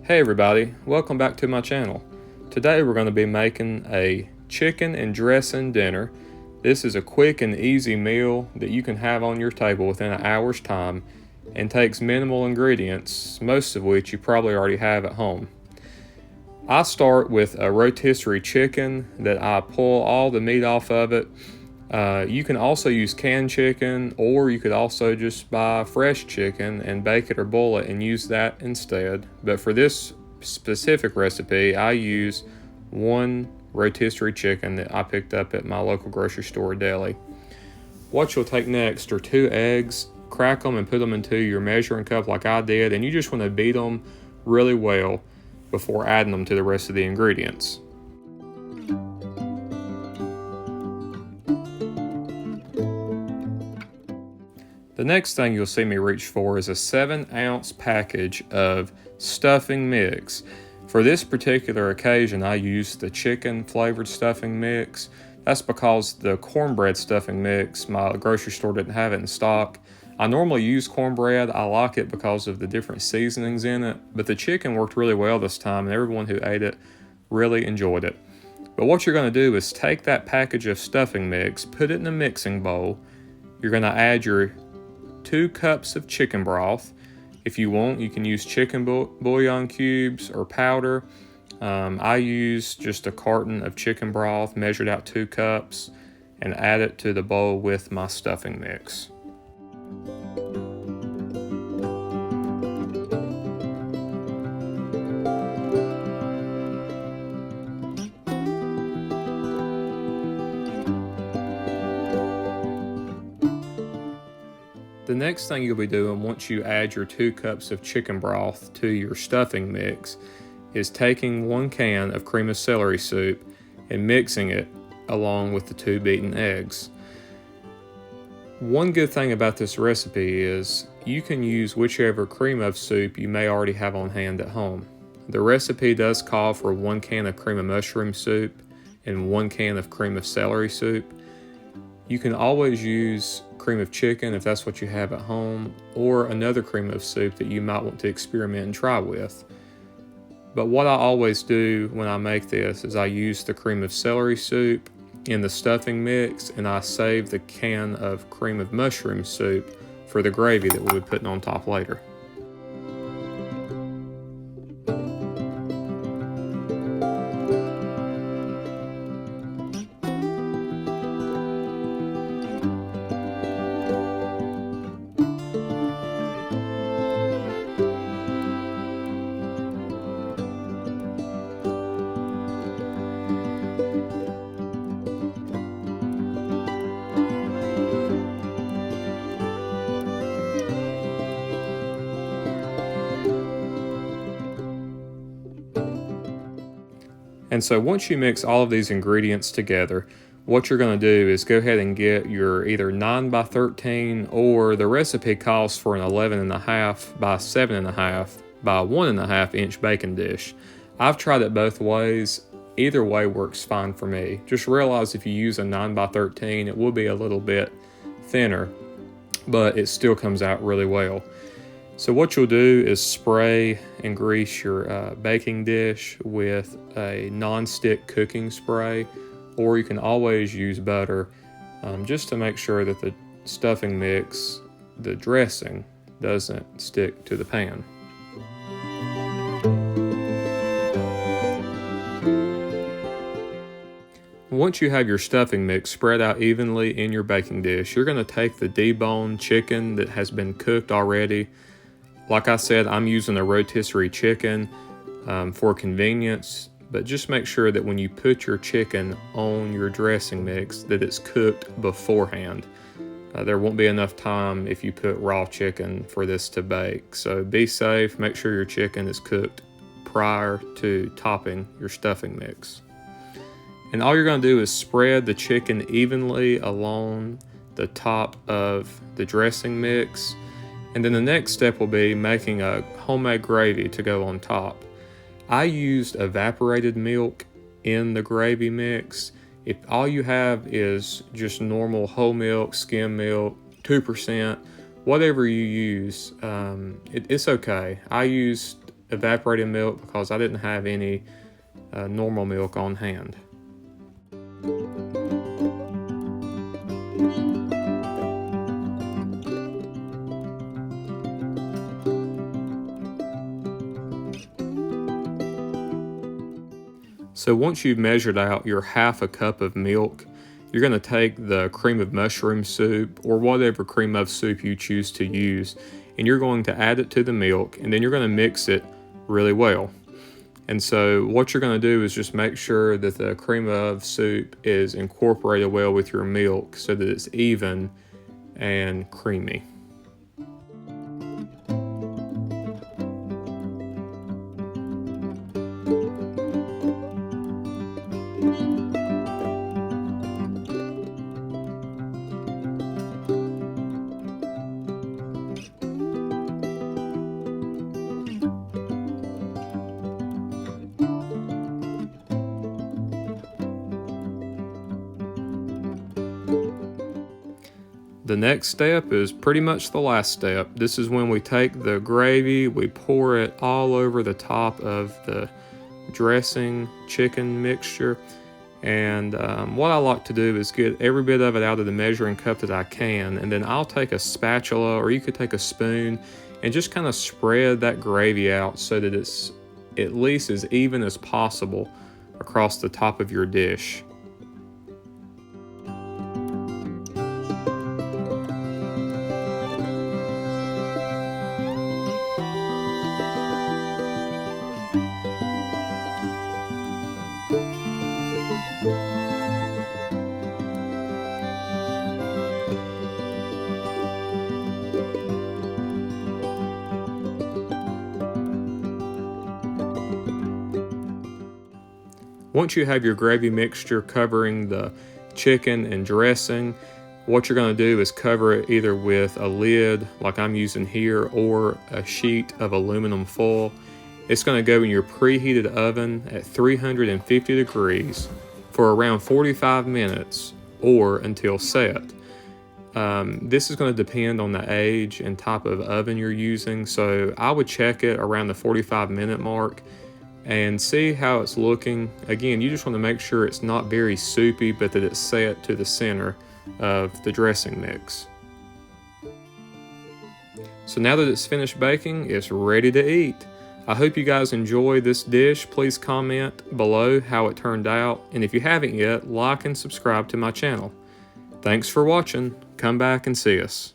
Hey everybody, welcome back to my channel. Today we're going to be making a chicken and dressing dinner. This is a quick and easy meal that you can have on your table within an hour's time and takes minimal ingredients, most of which you probably already have at home. I start with a rotisserie chicken that I pull all the meat off of it. You can also use canned chicken, or you could also just buy fresh chicken and bake it or boil it and use that instead. But for this specific recipe, I use one rotisserie chicken that I picked up at my local grocery store deli. What you'll take next are 2 eggs, crack them and put them into your measuring cup like I did, and you just want to beat them really well before adding them to the rest of the ingredients. The next thing you'll see me reach for is a 7-ounce package of stuffing mix. For this particular occasion, I used the chicken flavored stuffing mix. That's because the cornbread stuffing mix, my grocery store didn't have it in stock. I normally use cornbread. I like it because of the different seasonings in it, but the chicken worked really well this time and everyone who ate it really enjoyed it. But what you're going to do is take that package of stuffing mix, put it in a mixing bowl. You're going to add your 2 cups of chicken broth. If you want, you can use chicken bouillon cubes or powder. I use just a carton of chicken broth, measured out 2 cups, and add it to the bowl with my stuffing mix. The next thing you'll be doing once you add your 2 cups of chicken broth to your stuffing mix is taking 1 can of cream of celery soup and mixing it along with the 2 beaten eggs. One good thing about this recipe is you can use whichever cream of soup you may already have on hand at home. The recipe does call for 1 can of cream of mushroom soup and 1 can of cream of celery soup. You can always use cream of chicken if that's what you have at home, or another cream of soup that you might want to experiment and try with. But what I always do when I make this is I use the cream of celery soup in the stuffing mix, and I save the can of cream of mushroom soup for the gravy that we'll be putting on top later. And so once you mix all of these ingredients together, what you're going to do is go ahead and get your either 9 by 13, or the recipe calls for an 11.5 by 7.5 by 1.5 inch baking dish. I've tried it both ways. Either way works fine for me. Just realize if you use a 9 by 13, it will be a little bit thinner, but it still comes out really well. So what you'll do is spray and grease your baking dish with a non-stick cooking spray, or you can always use butter just to make sure that the stuffing mix, the dressing, doesn't stick to the pan. Once you have your stuffing mix spread out evenly in your baking dish, you're going to take the deboned chicken that has been cooked already. Like I said, I'm using a rotisserie chicken for convenience, but just make sure that when you put your chicken on your dressing mix that it's cooked beforehand. There won't be enough time if you put raw chicken for this to bake. So be safe, make sure your chicken is cooked prior to topping your stuffing mix. And all you're going to do is spread the chicken evenly along the top of the dressing mix. And then the next step will be making a homemade gravy to go on top. I used evaporated milk in the gravy mix. If all you have is just normal whole milk, skim milk, 2%, whatever you use, it's okay. I used evaporated milk because I didn't have any normal milk on hand. So once you've measured out your half a cup of milk, you're going to take the cream of mushroom soup or whatever cream of soup you choose to use, and you're going to add it to the milk, and then you're going to mix it really well. And so what you're going to do is just make sure that the cream of soup is incorporated well with your milk so that it's even and creamy. The next step is pretty much the last step. This is when we take the gravy, we pour it all over the top of the dressing chicken mixture. And what I like to do is get every bit of it out of the measuring cup that I can, and then I'll take a spatula, or you could take a spoon, and just kind of spread that gravy out so that it's at least as even as possible across the top of your dish. Once you have your gravy mixture covering the chicken and dressing, what you're going to do is cover it either with a lid like I'm using here or a sheet of aluminum foil. It's going to go in your preheated oven at 350 degrees for around 45 minutes or until set. This is going to depend on the age and type of oven you're using, so I would check it around the 45-minute mark and see how it's looking. Again, you just want to make sure it's not very soupy, but that it's set to the center of the dressing mix. So now that it's finished baking, it's ready to eat. I hope you guys enjoy this dish. Please comment below how it turned out, and if you haven't yet, like and subscribe to my channel. Thanks for watching. Come back and see us.